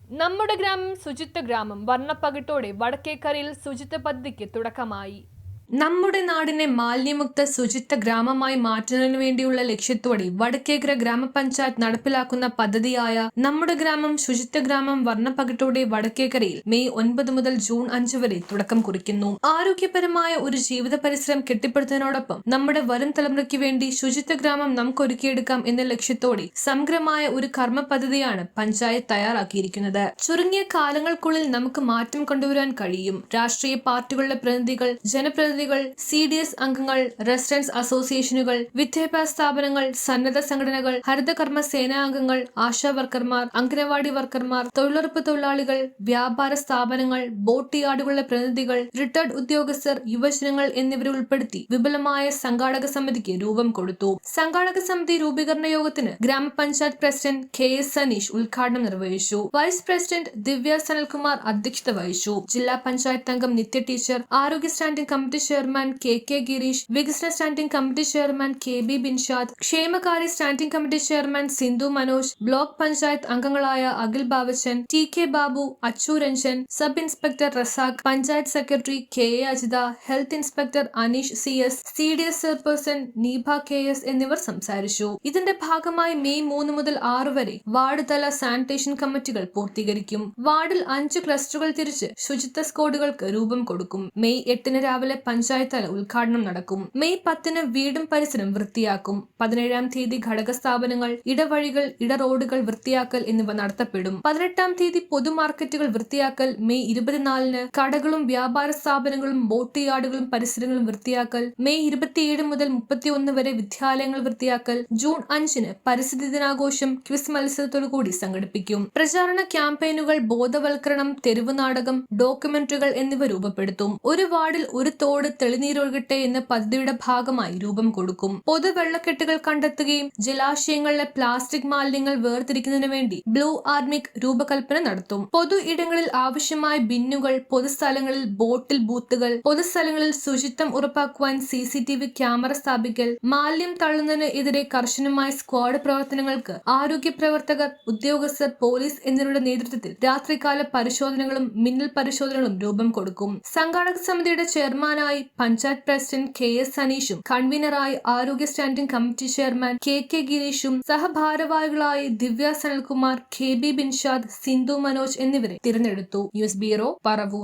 നമ്മുടെ ഗ്രാമം ശുചിത്വ ഗ്രാമം വർണ്ണപ്പകിട്ടോടെ വടക്കേക്കരയിൽ ശുചിത്വ പദ്ധതിക്ക് തുടക്കമായി. നമ്മുടെ നാടിനെ മാലിന്യമുക്ത ശുചിത്വ ഗ്രാമമായി മാറ്റുന്നതിനു വേണ്ടിയുള്ള ലക്ഷ്യത്തോടെ വടക്കേക്കര ഗ്രാമപഞ്ചായത്ത് നടപ്പിലാക്കുന്ന പദ്ധതിയായ നമ്മുടെ ഗ്രാമം ശുചിത്വ ഗ്രാമം വർണ്ണപ്പകിട്ടോടെ വടക്കേക്കരയിൽ മെയ് 9 മുതൽ ജൂൺ 5 വരെ തുടക്കം കുറിക്കുന്നു. ആരോഗ്യപരമായ ഒരു ജീവിത പരിസരം കെട്ടിപ്പടുത്തതിനോടൊപ്പം നമ്മുടെ വരും തലമുറയ്ക്ക് വേണ്ടി ശുചിത്വ ഗ്രാമം നമുക്ക് ഒരുക്കിയെടുക്കാം എന്ന ലക്ഷ്യത്തോടെ സമഗ്രമായ ഒരു കർമ്മ പദ്ധതിയാണ് പഞ്ചായത്ത് തയ്യാറാക്കിയിരിക്കുന്നത്. ചുരുങ്ങിയ കാലങ്ങൾക്കുള്ളിൽ നമുക്ക് മാറ്റം കൊണ്ടുവരാൻ കഴിയും. രാഷ്ട്രീയ പാർട്ടികളുടെ പ്രതിനിധികൾ, ജനപ്രതിനിധികൾ, CDS അംഗങ്ങൾ, റെസിഡൻസ് അസോസിയേഷനുകൾ, വിദ്യാഭ്യാസ സ്ഥാപനങ്ങൾ, സന്നദ്ധ സംഘടനകൾ, ഹരിതകർമ്മ സേനാംഗങ്ങൾ, ആശാ വർക്കർമാർ, അംഗനവാടി വർക്കർമാർ, തൊഴിലുറപ്പ് തൊഴിലാളികൾ, വ്യാപാര സ്ഥാപനങ്ങൾ, ബോട്ട് യാർഡുകളുടെ പ്രതിനിധികൾ, റിട്ടയർഡ് ഉദ്യോഗസ്ഥർ, യുവജനങ്ങൾ എന്നിവരെ ഉൾപ്പെടുത്തി വിപുലമായ സംഘാടക സമിതിക്ക് രൂപം കൊടുത്തു. സംഘാടക സമിതി രൂപീകരണ യോഗത്തിന് ഗ്രാമപഞ്ചായത്ത് പ്രസിഡന്റ് KS സനീഷ് ഉദ്ഘാടനം നിർവഹിച്ചു. വൈസ് പ്രസിഡന്റ് ദിവ്യ സനൽകുമാർ അധ്യക്ഷത വഹിച്ചു. ജില്ലാ പഞ്ചായത്ത് അംഗം നിത്യ ടീച്ചർ, ആരോഗ്യ standing committee chairman KK Girish, വികസന standing committee chairman KB Binshad, ക്ഷേമകാര്യ standing committee chairman Sindhu Manoj, block panchayat അംഗങ്ങളായ Akhil Babachan, TK Babu, Achu Ranjan, sub inspector Razak, panchayat secretary KA Ajitha, health inspector Anish CS, CDS chairperson Neebha KS എന്നിവർ സംസാരിച്ചു. ഇതിന്റെ ഭാഗമായി മെയ് 3 മുതൽ 6 വരെ വാർഡ് തല സാനിറ്റേഷൻ കമ്മിറ്റികൾ പൂർത്തീകരിക്കും. വാർഡിൽ 5 ക്ലസ്റ്ററുകൾ തിരിച്ച് ശുചിത്വ സ്ക്വാഡുകൾക്ക് രൂപം കൊടുക്കും. മെയ് 8 രാവിലെ പഞ്ചായത്ത് തല ഉദ്ഘാടനം നടക്കും. മെയ് 10 വീടും പരിസരം വൃത്തിയാക്കും. 17 തീയതി ഘടക സ്ഥാപനങ്ങൾ, ഇടവഴികൾ, ഇടറോഡുകൾ വൃത്തിയാക്കൽ എന്നിവ നടത്തപ്പെടും. 18 പൊതുമാർക്കറ്റുകൾ വൃത്തിയാക്കൽ. മെയ് 24 കടകളും വ്യാപാര സ്ഥാപനങ്ങളും ബോട്ട് യാർഡുകളും പരിസരങ്ങളും വൃത്തിയാക്കൽ. മെയ് 27 മുതൽ 31 വരെ വിദ്യാലയങ്ങൾ വൃത്തിയാക്കൽ. ജൂൺ 5 പരിസ്ഥിതി ദിനാഘോഷം ക്വിസ് മത്സരത്തോടു കൂടി സംഘടിപ്പിക്കും. പ്രചാരണ ക്യാമ്പയിനുകൾ, ബോധവൽക്കരണം, തെരുവ് നാടകം, ഡോക്യുമെന്ററികൾ എന്നിവ രൂപപ്പെടുത്തും. ഒരു വാർഡിൽ ഒരു തോട് തെളിനീരൊഴുകട്ടെ എന്ന പദ്ധതിയുടെ ഭാഗമായി രൂപം കൊടുക്കും. പൊതുവെള്ളക്കെട്ടുകൾ കണ്ടെത്തുകയും ജലാശയങ്ങളിലെ പ്ലാസ്റ്റിക് മാലിന്യങ്ങൾ വേർതിരിക്കുന്നതിനു വേണ്ടി ബ്ലൂ ആർമിക് രൂപകൽപ്പന നടത്തും. പൊതു ഇടങ്ങളിൽ ആവശ്യമായ ബിന്നുകൾ, പൊതുസ്ഥലങ്ങളിൽ ബോട്ടിൽ ബൂത്തുകൾ, പൊതുസ്ഥലങ്ങളിൽ ശുചിത്വം ഉറപ്പാക്കുവാൻ CCTV ക്യാമറ സ്ഥാപിക്കൽ, മാലിന്യം തള്ളുന്നതിന് എതിരെ കർശനമായ സ്ക്വാഡ് പ്രവർത്തനങ്ങൾക്ക് ആരോഗ്യ പ്രവർത്തകർ, ഉദ്യോഗസ്ഥർ, പോലീസ് എന്നിവരുടെ നേതൃത്വത്തിൽ രാത്രികാല പരിശോധനകളും മിന്നൽ പരിശോധനകളും രൂപം കൊടുക്കും. സംഘാടക സമിതിയുടെ ചെയർമാനായി പഞ്ചായത്ത് പ്രസിഡന്റ് KS സനീഷും, കൺവീനറായി ആരോഗ്യ സ്റ്റാൻഡിംഗ് കമ്മിറ്റി ചെയർമാൻ KK ഗിരീഷും, സഹഭാരവാഹികളായി ദിവ്യ സനൽകുമാർ, KB ബിൻഷാദ്, സിന്ധു മനോജ് എന്നിവരെ തിരഞ്ഞെടുത്തു. News bureau, Paravur.